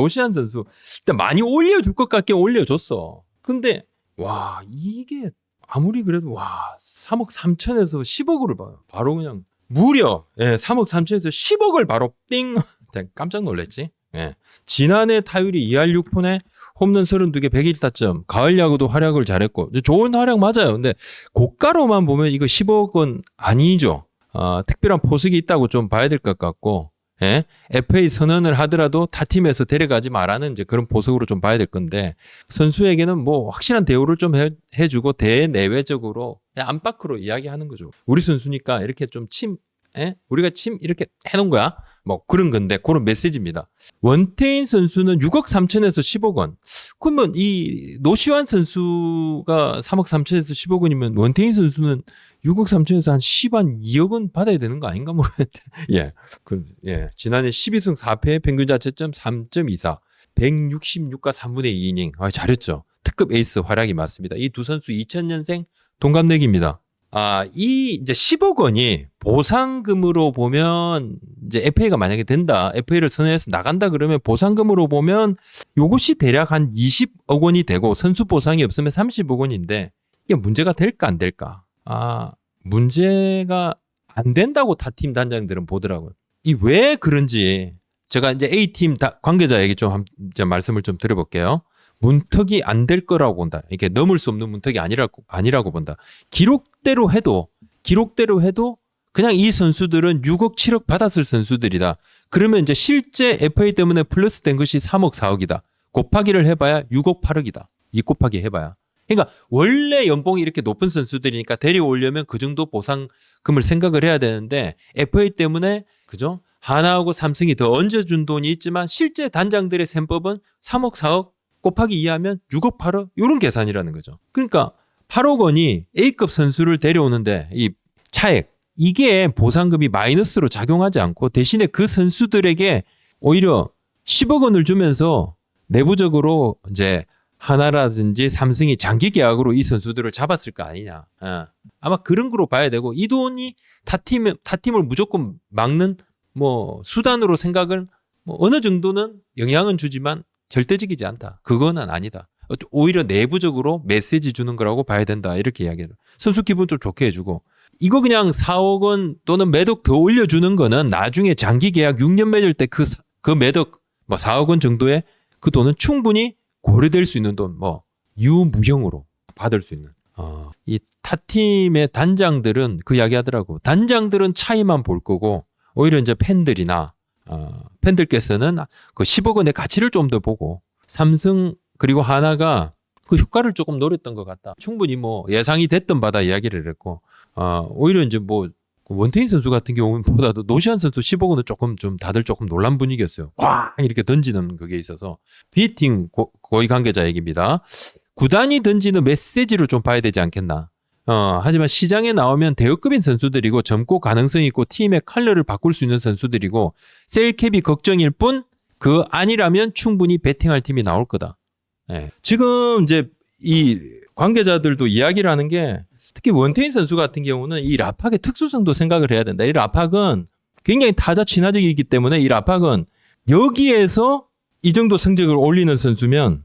노시안 선수 일단 많이 올려줄 것 같게 올려줬어. 근데 와 이게 아무리 그래도 와 3억 3천에서 10억을 봐요. 바로 그냥 무려 3억 3천에서 10억을 바로 띵 깜짝 놀랐지. 예. 지난해 타율이 2할 6푼에 홈런 32개 101타점 가을 야구도 활약을 잘했고 좋은 활약 맞아요. 근데 고가로만 보면 이거 10억은 아니죠. 특별한 포석이 있다고 좀 봐야 될 것 같고 예? FA 선언을 하더라도 타 팀에서 데려가지 말라는 이제 그런 보석으로 좀 봐야 될 건데 선수에게는 뭐 확실한 대우를 좀 해주고 대내외적으로 그냥 안팎으로 이야기하는 거죠. 우리 선수니까 이렇게 좀 우리가 이렇게 해놓은 거야. 뭐 그런 건데 그런 메시지입니다. 원태인 선수는 6억 3천에서 10억 원. 그러면 이 노시환 선수가 3억 3천에서 10억 원이면 원태인 선수는 6억 3천에서 한 2억 원 받아야 되는 거 아닌가 모르겠는데. 지난해 12승 4패 평균 자책점 3.24, 166과 3분의 2이닝. 잘했죠. 특급 에이스 활약이 맞습니다. 이 두 선수 2000년생 동갑내기입니다. 이 이제 10억 원이 보상금으로 보면 이제 FA가 만약에 된다. FA를 선회해서 나간다 그러면 보상금으로 보면 요것이 대략 한 20억 원이 되고 선수 보상이 없으면 30억 원인데 이게 문제가 될까 안 될까? 문제가 안 된다고 타 팀 단장들은 보더라고요. 이 왜 그런지 제가 이제 A팀 관계자에게 좀 말씀을 좀 드려볼게요. 문턱이 안 될 거라고 본다. 이게 넘을 수 없는 문턱이 아니라고 본다. 기록대로 해도 그냥 이 선수들은 6억, 7억 받았을 선수들이다. 그러면 이제 실제 FA 때문에 플러스 된 것이 3억, 4억이다. 곱하기를 해봐야 6억, 8억이다. 이 곱하기 해봐야. 그러니까 원래 연봉이 이렇게 높은 선수들이니까 데려오려면 그 정도 보상금을 생각을 해야 되는데 FA 때문에 그죠? 하나하고 삼성이 더 얹어준 돈이 있지만 실제 단장들의 셈법은 3억, 4억 곱하기 2하면 6억, 8억 이런 계산이라는 거죠. 그러니까 8억 원이 A급 선수를 데려오는데 이 차액 이게 보상금이 마이너스로 작용하지 않고 대신에 그 선수들에게 오히려 10억 원을 주면서 내부적으로 이제 하나라든지 삼성이 장기 계약으로 이 선수들을 잡았을 거 아니냐. 아마 그런 거로 봐야 되고 이 돈이 타 팀을 무조건 막는 뭐 수단으로 생각을 뭐 어느 정도는 영향은 주지만 절대적이지 않다. 그거는 아니다. 오히려 내부적으로 메시지 주는 거라고 봐야 된다. 이렇게 이야기해요. 선수 기분 좀 좋게 해주고 이거 그냥 4억 원 또는 매덕 더 올려주는 거는 나중에 장기 계약 6년 맺을 때 그 매덕 뭐 4억 원 정도의 그 돈은 충분히 고려될 수 있는 돈, 뭐 유무형으로 받을 수 있는. 이 타팀의 단장들은 그 이야기 하더라고. 단장들은 차이만 볼 거고 오히려 이제 팬들이나 팬들께서는 그 10억 원의 가치를 좀 더 보고 삼성 그리고 하나가 그 효과를 조금 노렸던 것 같다. 충분히 뭐 예상이 됐던 바다 이야기를 했고 오히려 이제 뭐 원태인 선수 같은 경우보다도 노시안 선수 10억 원은 다들 조금 놀란 분위기였어요. 꽝 이렇게 던지는 그게 있어서 B팀 고위 관계자 얘기입니다. 구단이 던지는 메시지로 좀 봐야 되지 않겠나. 하지만 시장에 나오면 대여급인 선수들이고 젊고 가능성이 있고 팀의 컬러를 바꿀 수 있는 선수들이고 셀캡이 걱정일 뿐 그 아니라면 충분히 배팅할 팀이 나올 거다. 지금 이제 이 관계자들도 이야기를 하는 게 특히 원태인 선수 같은 경우는 이 라팍의 특수성도 생각을 해야 된다. 이 라팍은 굉장히 타자 친화적이기 때문에 이 라팍은 여기에서 이 정도 성적을 올리는 선수면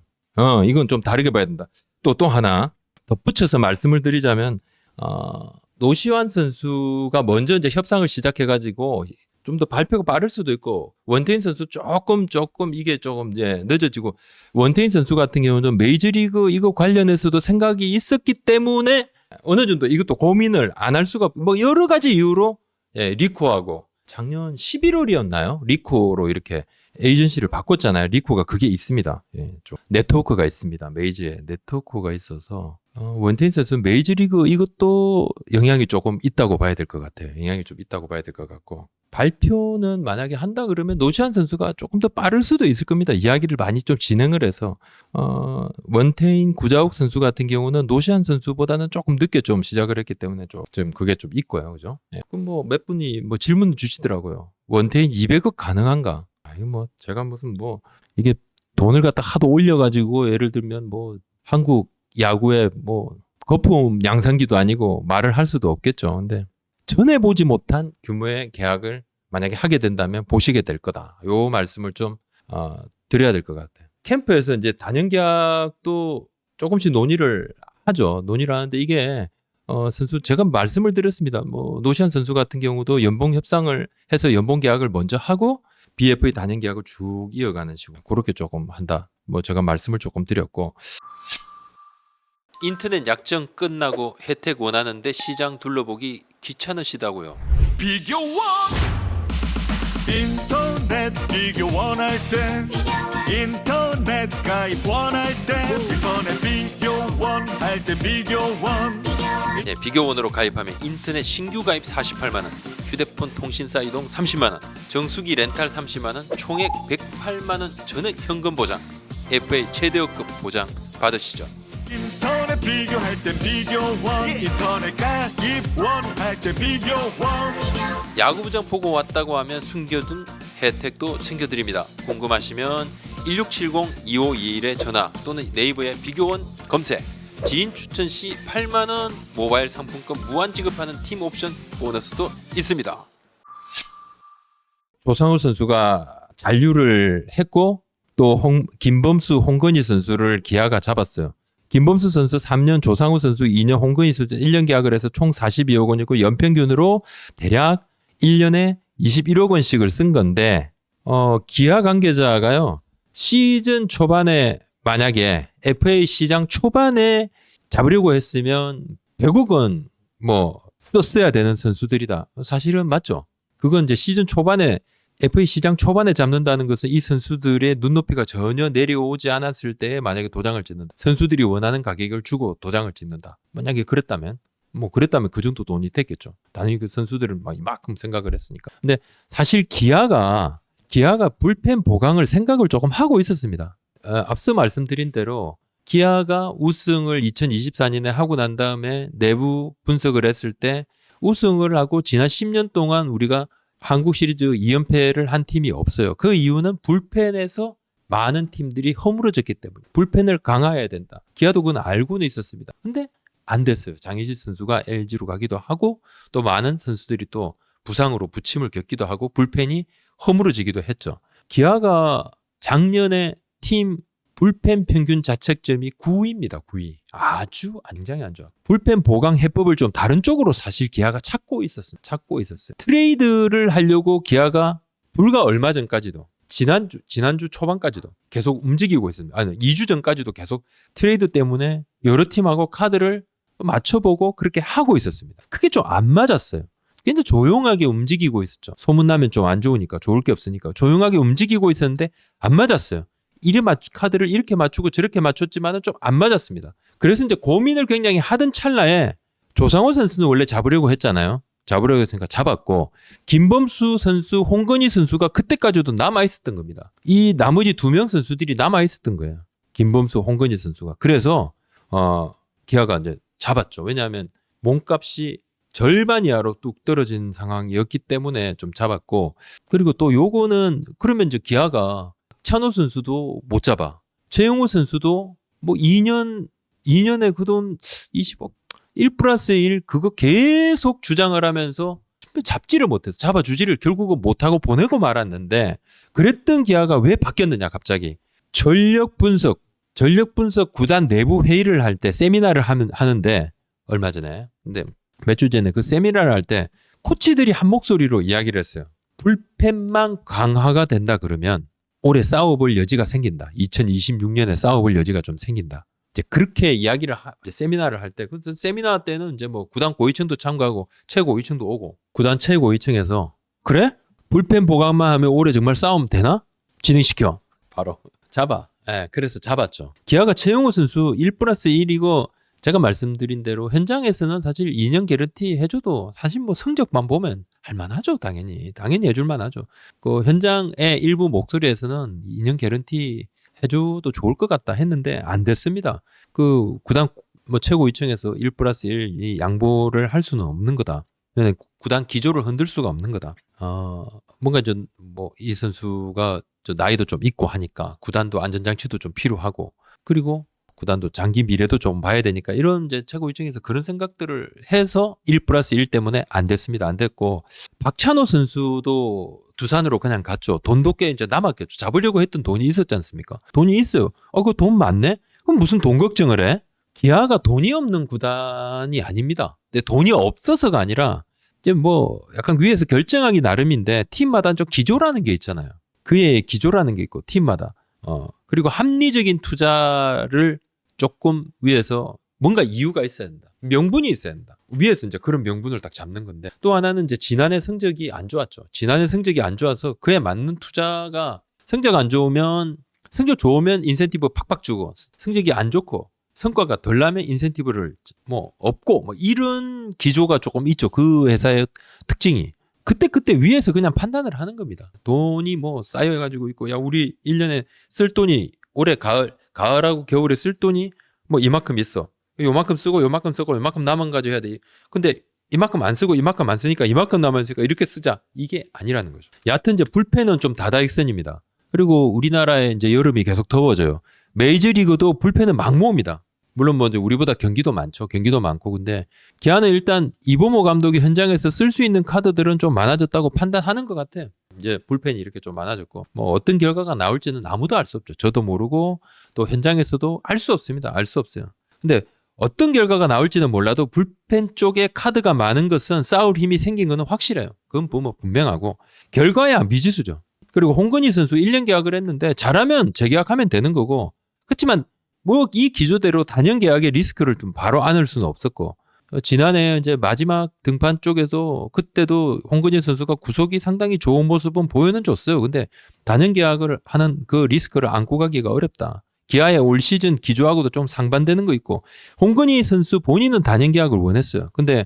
이건 좀 다르게 봐야 된다. 또 하나 덧붙여서 말씀을 드리자면 노시환 선수가 먼저 이제 협상을 시작해가지고 좀 더 발표가 빠를 수도 있고 원태인 선수 조금 이게 조금 이제 늦어지고 원태인 선수 같은 경우는 메이저리그 이거 관련해서도 생각이 있었기 때문에 어느 정도 이것도 고민을 안 할 수가 뭐 여러 가지 이유로 리코하고 작년 11월이었나요? 리코로 이렇게 에이전시를 바꿨잖아요. 리코가 그게 있습니다. 좀 네트워크가 있습니다. 메이저에 네트워크가 있어서 원태인 선수는 메이저리그 이것도 영향이 조금 있다고 봐야 될 것 같아요. 영향이 좀 있다고 봐야 될 것 같고 발표는 만약에 한다 그러면 노시안 선수가 조금 더 빠를 수도 있을 겁니다. 이야기를 많이 좀 진행을 해서 원태인 구자욱 선수 같은 경우는 노시안 선수보다는 조금 늦게 좀 시작을 했기 때문에 좀 그게 좀 있고요. 그죠? 그럼 뭐 몇 분이 뭐 질문 주시더라고요. 원태인 200억 가능한가? 이거 뭐 제가 무슨 뭐 이게 돈을 갖다 하도 올려가지고 예를 들면 뭐 한국 야구에 뭐 거품 양상기도 아니고 말을 할 수도 없겠죠. 근데 전에 보지 못한 규모의 계약을 만약에 하게 된다면 보시게 될 거다. 요 말씀을 좀 드려야 될 것 같아요. 캠프에서 이제 단연 계약도 조금씩 논의를 하죠. 논의를 하는데 이게 선수 제가 말씀을 드렸습니다. 뭐 노시안 선수 같은 경우도 연봉 협상을 해서 연봉 계약을 먼저 하고 BFA 단연 계약을 쭉 이어가는 식으로 그렇게 조금 한다. 뭐 제가 말씀을 조금 드렸고 인터넷 약정 끝나고 혜택 원하는데 시장 둘러보기 귀찮으시다고요. 비교원 인터넷 비교 원할 땐 인터넷 가입 원할 땐 인터넷 비교원 할 때 비교원 네, 비교원으로 가입하면 인터넷 신규 가입 48만 원, 휴대폰 통신사 이동 30만 원, 정수기 렌탈 30만 원, 총액 108만 원 전액 현금 보장, FA 최대역급 보장 받으시죠. 인터넷 비교할 땐 비교원 인터넷 가입 원할 때 비교원 야구부장 보고 왔다고 하면 숨겨둔 혜택도 챙겨드립니다. 궁금하시면 1670-2521에 전화 또는 네이버에 비교원 검색. 지인 추천 시 8만원 모바일 상품권 무한 지급하는 팀 옵션 보너스도 있습니다. 조상우 선수가 잔류를 했고 또 김범수, 홍건희 선수를 기아가 잡았어요. 김범수 선수 3년, 조상우 선수 2년, 홍건희 선수 1년 계약을 해서 총 42억 원이고 연평균으로 대략 1년에 21억 원씩을 쓴 건데 기아 관계자가요. 시즌 초반에 만약에 FA 시장 초반에 잡으려고 했으면 100억 원 뭐 썼어야 되는 선수들이다. 사실은 맞죠. 그건 이제 시즌 초반에 FA 시장 초반에 잡는다는 것은 이 선수들의 눈높이가 전혀 내려오지 않았을 때 만약에 도장을 찍는다. 선수들이 원하는 가격을 주고 도장을 찍는다. 만약에 그랬다면 그 정도 돈이 됐겠죠. 당연히 그 선수들은 막 이만큼 생각을 했으니까. 근데 사실 기아가 불펜 보강을 생각을 조금 하고 있었습니다. 앞서 말씀드린 대로 기아가 우승을 2024년에 하고 난 다음에 내부 분석을 했을 때 우승을 하고 지난 10년 동안 우리가 한국 시리즈 2연패를 한 팀이 없어요. 그 이유는 불펜에서 많은 팀들이 허물어졌기 때문에 불펜을 강화해야 된다. 기아도 그건 알고는 있었습니다. 근데 안 됐어요. 장희실 선수가 LG로 가기도 하고 또 많은 선수들이 또 부상으로 부침을 겪기도 하고 불펜이 허물어지기도 했죠. 기아가 작년에 팀 불펜 평균 자책점이 9위입니다. 9위. 아주 굉장히 안 좋아. 불펜 보강 해법을 좀 다른 쪽으로 사실 기아가 찾고 있었어요. 트레이드를 하려고 기아가 불과 얼마 전까지도 지난주 초반까지도 계속 움직이고 있습니다. 아니, 2주 전까지도 계속 트레이드 때문에 여러 팀하고 카드를 맞춰보고 그렇게 하고 있었습니다. 그게 좀 안 맞았어요. 근데 조용하게 움직이고 있었죠. 소문나면 좀 안 좋으니까 좋을 게 없으니까 조용하게 움직이고 있었는데 안 맞았어요. 카드를 이렇게 맞추고 저렇게 맞췄지만은 좀 안 맞았습니다. 그래서 이제 고민을 굉장히 하던 찰나에 조상우 선수는 원래 잡으려고 했잖아요. 잡으려고 했으니까 잡았고 김범수 선수, 홍건희 선수가 그때까지도 남아있었던 겁니다. 이 나머지 2명 선수들이 남아있었던 거예요. 김범수, 홍건희 선수가. 그래서 기아가 이제 잡았죠. 왜냐하면 몸값이 절반 이하로 뚝 떨어진 상황이었기 때문에 좀 잡았고 그리고 또 요거는 그러면 이제 기아가 찬호 선수도 못 잡아. 최영호 선수도 뭐 2년에 그 돈 20억 1+1 그거 계속 주장을 하면서 잡지를 못해서 잡아주지를 결국은 못하고 보내고 말았는데 그랬던 기아가 왜 바뀌었느냐 갑자기. 전력 분석 구단 내부 회의를 할 때 세미나를 하는데 얼마 전에 근데 몇 주 전에 그 세미나를 할 때 코치들이 한 목소리로 이야기를 했어요. 불펜만 강화가 된다 그러면 올해 싸워볼 여지가 생긴다. 2026년에 싸워볼 여지가 좀 생긴다. 이제 그렇게 이야기를 이제 세미나를 할 때, 그 세미나 때는 이제 뭐 구단 고위층도 참가하고 최고위층도 오고 구단 최고위층에서 그래? 불펜 보강만 하면 올해 정말 싸움 되나? 진행시켜. 바로 잡아. 예, 그래서 잡았죠. 기아가 최용호 선수 1+1이고 제가 말씀드린 대로 현장에서는 사실 2년 개런티 해줘도 사실 뭐 성적만 보면 할만하죠. 당연히 해줄만 하죠. 그 현장의 일부 목소리에서는 2년 개런티 해줘도 좋을 것 같다 했는데 안 됐습니다. 그 구단 뭐 최고 2층에서 1+1 이 양보를 할 수는 없는 거다. 구단 기조를 흔들 수가 없는 거다. 뭔가 좀 뭐 이 선수가 나이도 좀 있고 하니까 구단도 안전장치도 좀 필요하고 그리고 구단도 장기 미래도 좀 봐야 되니까 이런 이제 최고 위층에서 그런 생각들을 해서 1+1 때문에 안 됐습니다. 안 됐고 박찬호 선수도 두산으로 그냥 갔죠. 돈도 꽤 이제 남았겠죠. 잡으려고 했던 돈이 있었지 않습니까? 돈이 있어요. 그 돈 많네? 그럼 무슨 돈 걱정을 해? 기아가 돈이 없는 구단이 아닙니다. 근데 돈이 없어서가 아니라 이제 뭐 약간 위에서 결정하기 나름인데 팀마다 좀 기조라는 게 있잖아요. 그의 기조라는 게 있고 팀마다. 그리고 합리적인 투자를 조금 위에서 뭔가 이유가 있어야 된다. 명분이 있어야 된다. 위에서 이제 그런 명분을 딱 잡는 건데 또 하나는 이제 지난해 성적이 안 좋았죠. 지난해 성적이 안 좋아서 그에 맞는 투자가 성적 안 좋으면 성적 좋으면 인센티브 팍팍 주고 성적이 안 좋고 성과가 덜 나면 인센티브를 뭐 없고 뭐 이런 기조가 조금 있죠. 그 회사의 특징이. 그때 위에서 그냥 판단을 하는 겁니다. 돈이 뭐 쌓여가지고 있고 야 우리 1년에 쓸 돈이 올해 가을하고 겨울에 쓸 돈이 뭐 이만큼 있어. 요만큼 쓰고 요만큼 쓰고 요만큼 남은 가지고 해야 돼. 근데 이만큼 안 쓰고 이만큼 안 쓰니까 이만큼 남았으니까 이렇게 쓰자. 이게 아니라는 거죠. 여하튼 이제 불펜은 좀 다다익선입니다. 그리고 우리나라에 이제 여름이 계속 더워져요. 메이저리그도 불펜은 막 모읍니다. 물론 뭐 이제 우리보다 경기도 많죠. 경기도 많고 근데 기아는 일단 이범호 감독이 현장에서 쓸 수 있는 카드들은 좀 많아졌다고 판단하는 것 같아. 이제 불펜이 이렇게 좀 많아졌고 뭐 어떤 결과가 나올지는 아무도 알 수 없죠. 저도 모르고 또 현장에서도 알 수 없습니다. 알 수 없어요. 근데 어떤 결과가 나올지는 몰라도 불펜 쪽에 카드가 많은 것은 싸울 힘이 생긴 것은 확실해요. 그건 보면 분명하고 결과야 미지수죠. 그리고 홍건희 선수 1년 계약을 했는데 잘하면 재계약하면 되는 거고 그렇지만 뭐 이 기조대로 단연 계약의 리스크를 좀 바로 안을 수는 없었고 지난해 이제 마지막 등판 쪽에도 그때도 홍건희 선수가 구속이 상당히 좋은 모습은 보여는 줬어요. 근데 단연 계약을 하는 그 리스크를 안고 가기가 어렵다. 기아의 올 시즌 기조하고도 좀 상반되는 거 있고 홍건희 선수 본인은 단연 계약을 원했어요. 근데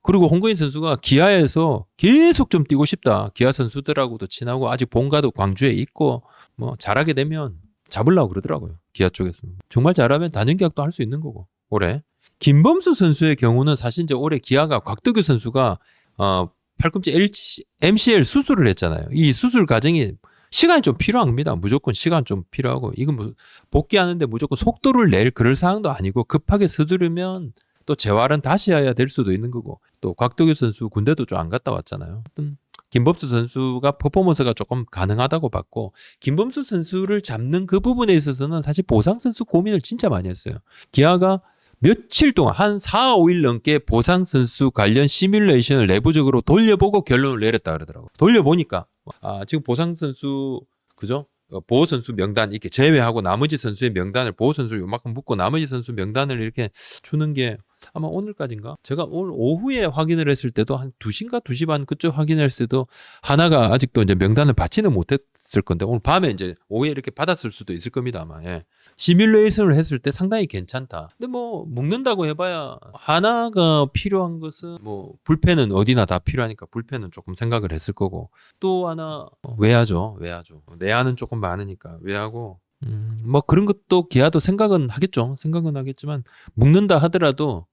그리고 홍건희 선수가 기아에서 계속 좀 뛰고 싶다. 기아 선수들하고도 친하고 아직 본가도 광주에 있고 뭐 잘하게 되면 잡으려고 그러더라고요. 기아 쪽에서. 정말 잘하면 단연 계약도 할 수 있는 거고. 올해. 김범수 선수의 경우는 사실 이제 올해 기아가 곽도규 선수가 팔꿈치 MCL 수술을 했잖아요. 이 수술 과정이 시간이 좀 필요합니다. 무조건 시간 좀 필요하고 이건 뭐 복귀하는데 무조건 속도를 낼 그럴 상황도 아니고 급하게 서두르면 또 재활은 다시 해야 될 수도 있는 거고 또 곽도규 선수 군대도 좀 안 갔다 왔잖아요. 김범수 선수가 퍼포먼스가 조금 가능하다고 봤고 김범수 선수를 잡는 그 부분에 있어서는 사실 보상 선수 고민을 진짜 많이 했어요. 기아가 며칠 동안 한 4, 5일 넘게 보상 선수 관련 시뮬레이션을 내부적으로 돌려보고 결론을 내렸다 그러더라고요. 돌려보니까 지금 보상 선수 그죠? 보호 선수 명단 이렇게 제외하고 나머지 선수의 명단을 보호 선수를 요만큼 묶고 나머지 선수 명단을 이렇게 주는 게 아마 오늘까지인가? 제가 오늘 오후에 확인을 했을 때도 한 2시인가 2시 반 그쪽 확인했을 때도 하나가 아직도 이제 명단을 받지는 못했을 건데 오늘 밤에 이제 오후에 이렇게 받았을 수도 있을 겁니다 아마. 예. 시뮬레이션을 했을 때 상당히 괜찮다. 근데 뭐 묶는다고 해봐야 하나가 필요한 것은 뭐 불펜은 어디나 다 필요하니까 불펜은 조금 생각을 했을 거고 또 하나 외야죠. 내야는 조금 많으니까 외야고 뭐 그런 것도 기아도 생각은 하겠죠. 생각은 하겠지만 묶는다 하더라도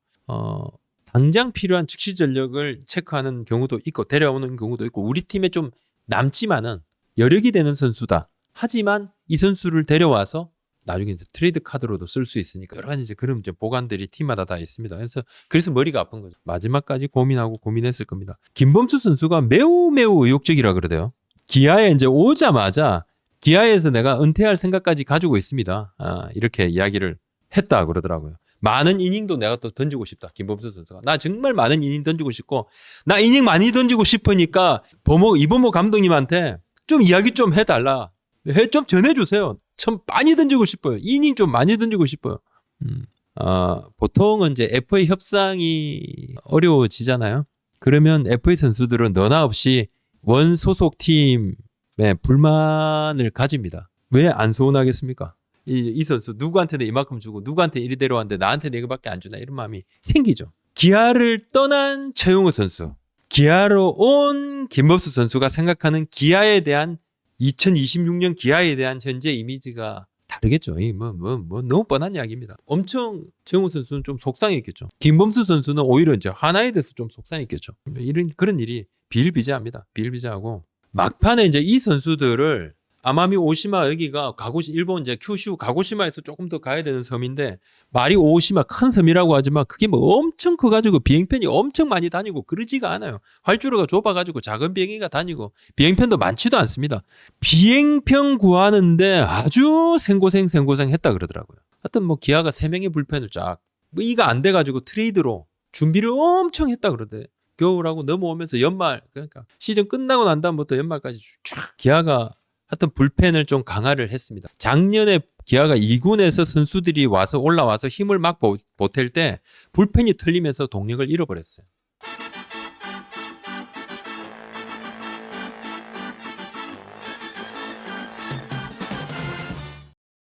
당장 필요한 즉시 전력을 체크하는 경우도 있고 데려오는 경우도 있고 우리 팀에 좀 남지만은 여력이 되는 선수다. 하지만 이 선수를 데려와서 나중에 이제 트레이드 카드로도 쓸 수 있으니까 여러 가지 이제 그런 이제 보관들이 팀마다 다 있습니다. 그래서 머리가 아픈 거죠. 마지막까지 고민했을 겁니다. 김범수 선수가 매우 의욕적이라 그러대요. 기아에 이제 오자마자 기아에서 내가 은퇴할 생각까지 가지고 있습니다. 이렇게 이야기를 했다 그러더라고요. 많은 이닝도 내가 또 던지고 싶다. 김범수 선수가. 나 정말 많은 이닝 던지고 싶고 나 이닝 많이 던지고 싶으니까 이범호 감독님한테 좀 이야기 좀 해달라. 좀 전해주세요. 참 많이 던지고 싶어요. 이닝 좀 많이 던지고 싶어요. 보통은 이제 FA 협상이 어려워지잖아요. 그러면 FA 선수들은 너나 없이 원 소속 팀에 불만을 가집니다. 왜 안 소원하겠습니까? 이 선수 누구한테는 이만큼 주고 누구한테 이리 데려왔는데 나한테는 이거밖에 안 주나 이런 마음이 생기죠. 기아를 떠난 최용우 선수, 기아로 온 김범수 선수가 생각하는 기아에 대한 2026년 기아에 대한 현재 이미지가 다르겠죠. 뭐 너무 뻔한 이야기입니다. 엄청 최용우 선수는 좀 속상했겠죠. 김범수 선수는 오히려 이제 하나에 대해서 좀 속상했겠죠. 그런 일이 비일비재합니다. 비일비재하고 막판에 이제 이 선수들을 아마미 오시마 여기가 가고시 일본 이제 큐슈 가고시마에서 조금 더 가야 되는 섬인데 말이 오시마 큰 섬이라고 하지만 그게 뭐 엄청 커가지고 비행편이 엄청 많이 다니고 그러지가 않아요. 활주로가 좁아가지고 작은 비행기가 다니고 비행편도 많지도 않습니다. 비행편 구하는데 아주 생고생 했다 그러더라고요. 하여튼 뭐 기아가 3명의 불펜을 쫙 뭐 이가 안 돼가지고 트레이드로 준비를 엄청 했다 그러대. 겨울하고 넘어오면서 연말 그러니까 시즌 끝나고 난 다음부터 연말까지 쫙 기아가 하여튼 불펜을 좀 강화를 했습니다. 작년에 기아가 2군에서 선수들이 와서 올라와서 힘을 막 보탤 때 불펜이 털리면서 동력을 잃어버렸어요.